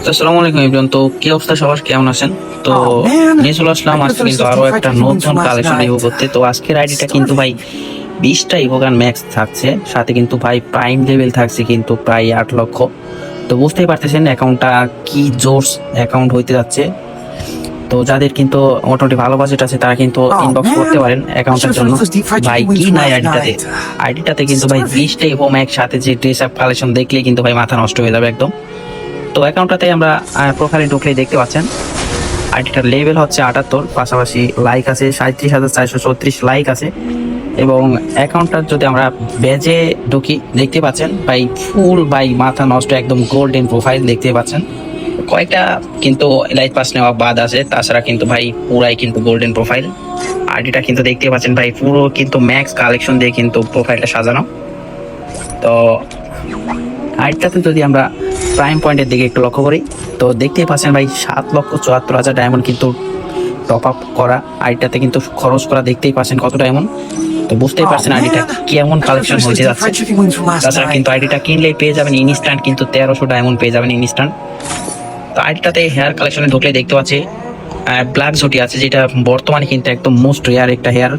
তো আসসালামু আলাইকুম এভরিওয়ান। তো কি অবস্থা, সবার কেমন আছেন? তো নিয়ে চলে আসলাম আজকে কিন্তু আরো একটা নতুন কালেকশন রিভিউ করতে। তো আজকের আইডিটা কিন্তু ভাই 20টা ইভোগান ম্যাক্স থাকছে, সাথে কিন্তু ভাই প্রাইম লেভেল থাকছে কিন্তু প্রায় 8 লক্ষ। তো বুঝতেই পারতেছেন অ্যাকাউন্টটা কি জোস অ্যাকাউন্ট হইতে যাচ্ছে। তো যাদের কিন্তু মোটামুটি ভালো বাজেট আছে তারা কিন্তু ইনবক্স করতে পারেন অ্যাকাউন্টের জন্য। ভাই কি নাই আইডিটাতে কিন্তু ভাই 20টা ইভো ম্যাক্স সাথে যে ড্রেস আপ কালেকশন দেখলে কিন্তু ভাই মাথা নষ্ট হয়ে যাবে একদম। তো অ্যাকাউন্টটাতে আমরা প্রোফাইলে ঢুকলেই দেখতে পাচ্ছেন আইডিটার লেভেল হচ্ছে 78, পাশাপাশি লাইক আছে 37,434 লাইক আছে। এবং অ্যাকাউন্টটার যদি আমরা বেজে ঢুকি দেখতে পাচ্ছেন ভাই ফুল ভাই মাথা নষ্ট একদম গোল্ডেন প্রোফাইল দেখতে পাচ্ছেন। কয়েকটা কিন্তু লাইট পাস নেওয়া বাদ আছে, তাছাড়া কিন্তু ভাই পুরাই কিন্তু গোল্ডেন প্রোফাইল। আইডিটা কিন্তু দেখতে পাচ্ছেন ভাই পুরো কিন্তু ম্যাক্স কালেকশন দিয়ে কিন্তু প্রোফাইলটা সাজানো। তো আইডিটাতে যদি আমরা প্রাইম পয়েন্টের দিকে একটু লক্ষ্য করি তো দেখতেই পাচ্ছেন ভাই 7,74,000 ডায়মন্ড কিন্তু টপ আপ করা আইডিটাতে কিন্তু খরচ করা দেখতেই পাচ্ছেন কত ডায়মন্ড। তো বুঝতেই পারছেন আইডিটা কেমন কালেকশন হয়ে যাচ্ছে। তাছাড়া কিন্তু আইডিটা কিনলেই পেয়ে যাবেন ইনস্ট্যান্ট কিন্তু 1300 ডায়মন্ড পেয়ে যাবেন ইনস্ট্যান্ট। তো আইডিটাতে হেয়ার কালেকশনে ঢুকলে দেখতে পাচ্ছি ব্ল্যাক জুটি আছে, যেটা বর্তমানে কিন্তু একদম মোস্ট রেয়ার একটা হেয়ার।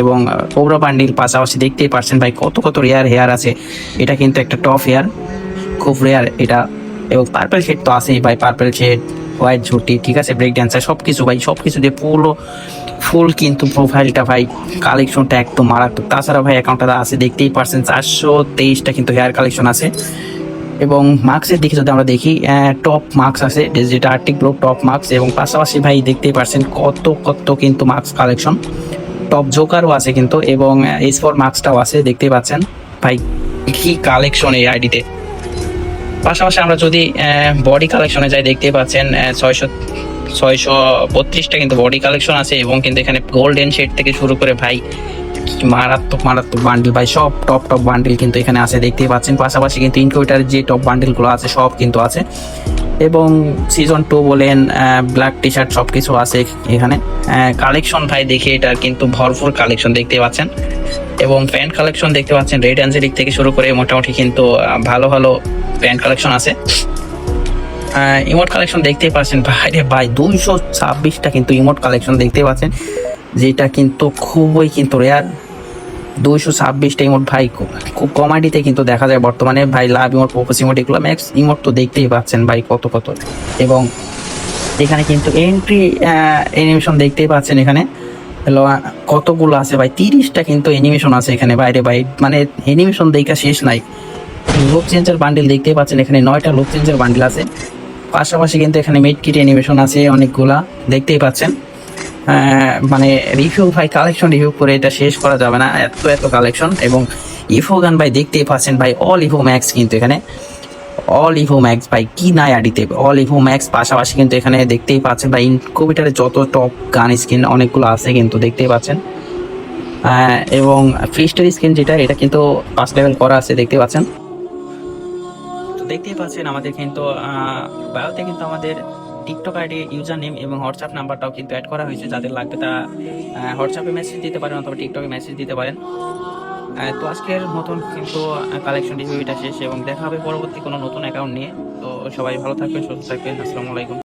এবং কোবরা বান্ডিল পাশাপাশি দেখতেই পারছেন ভাই কত কত রেয়ার হেয়ার আছে। এটা কিন্তু একটা টপ হেয়ার, খুব রেয়ার এটা। এবং পার্পল শেড তো আছেই ভাই, পার্পল শেড, হোয়াইট ঝুটি, ঠিক আছে, ব্রেক ড্যান্সার, সবকিছু ভাই সবকিছু দিয়ে পুরো ফুল কিন্তু প্রোফাইলটা ভাই কালেকশনটা একদম মারাত্মক। তাছাড়া ভাই অ্যাকাউন্টটা আছে দেখতেই পারছেন 423টা কিন্তু হেয়ার কালেকশন আছে। এবং মার্কসের দিকে যদি আমরা দেখি টপ মার্কস আছে, যেটা আর্টিক ব্লো টপ মার্কস। এবং পাশাপাশি ভাই দেখতেই পারছেন কত কত কিন্তু মার্কস কালেকশন, টপ জোকারও আছে কিন্তু, এবং S4 মার্কসটাও আছে দেখতেই পাচ্ছেন ভাই কি কালেকশন এই আইডিতে। পাশাপাশি আমরা যদি বডি কালেকশনে যাই দেখতে পাচ্ছেন 632টা কিন্তু বডি কালেকশন আছে। এবং কিন্তু এখানে গোল্ডেন শেড থেকে শুরু করে ভাই মারাত্মক মারাত্মক বান্ডিল ভাই, সব টপ টপ বান্ডিল কিন্তু এখানে আছে দেখতেই পাচ্ছেন। পাশাপাশি কিন্তু ইনকিউবেটারের যে টপ বান্ডিলগুলো আছে সব কিন্তু আছে। এবং সিজন 2 বলেন ব্ল্যাক টি শার্ট সব কিছু আছে এখানে। কালেকশন ভাই দেখে এটার কিন্তু ভরপুর কালেকশন দেখতে পাচ্ছেন। এবং প্যান্ট কালেকশন দেখতে পাচ্ছেন রেড অ্যাঞ্জেলিক থেকে শুরু করে মোটামুটি কিন্তু ভালো ভালো প্যান্ট কালেকশন আছে। ইমোট কালেকশন দেখতেই পাচ্ছেন ভাই ভাই 226টা কিন্তু ইমোট কালেকশন দেখতে পাচ্ছেন, যেটা কিন্তু খুবই কিন্তু রেয়ার। 226টা ইমোট ভাই খুব কমাডিতে কিন্তু দেখা যায় বর্তমানে ভাই। লাভ ইমোট, ফোকাস ইমোট, এগুলো ম্যাক্স ইমোট তো দেখতেই পাচ্ছেন ভাই কত কত। এবং এখানে কিন্তু এন্ট্রি অ্যানিমেশন দেখতেই পাচ্ছেন এখানে কতগুলো আছে ভাই, 30টা কিন্তু অ্যানিমেশন আছে এখানে বাইরে ভাই, মানে অ্যানিমেশন দেখা শেষ নাই। লুক চেঞ্জার বান্ডিল দেখতেই পাচ্ছেন এখানে 9টা লুক চেঞ্জার বান্ডিল আছে। পাশাপাশি কিন্তু এখানে মেড কিট অ্যানিমেশন আছে অনেকগুলা দেখতেই পাচ্ছেন। মানে রিভিউ ভাই কালেকশন রিভিউ করে এটা শেষ করা যাবে না, এত এত কালেকশন। এবং ইভো গান ভাই দেখতেই পাচ্ছেন ভাই অল ইভো ম্যাক্স কিন্তু এখানে অল ইভো ম্যাক্স ভাই কি নাই আডিতে অল ইভো ম্যাক্স। পাশাপাশি কিন্তু এখানে দেখতেই পাচ্ছেন ভাই ইনকিউবেটারে যত টপ গান স্কিন অনেকগুলো আছে কিন্তু দেখতেই পাচ্ছেন। এবং ফিস্টের স্কিন যেটা এটা কিন্তু 5 লেভেল করা আছে দেখতে পাচ্ছেন। তো দেখতেই পাচ্ছেন আমাদের কিন্তু বায়োতে কিন্তু আমাদের টিকটক আইডি ইউজার নেম এবং হোয়াটসঅ্যাপ নাম্বারটাও কিন্তু অ্যাড করা হয়েছে। যাদের লাগবে তারা হোয়াটসঅ্যাপে মেসেজ দিতে পারেন অথবা টিকটকে মেসেজ দিতে পারেন। তো আজকের মতন কিন্তু কালেকশন রিভিউ এটা শেষ, এবং দেখা হবে পরবর্তী কোনো নতুন অ্যাকাউন্ট নিয়ে। তো সবাই ভালো থাকবেন, সুস্থ থাকবেন, আসসালামু আলাইকুম।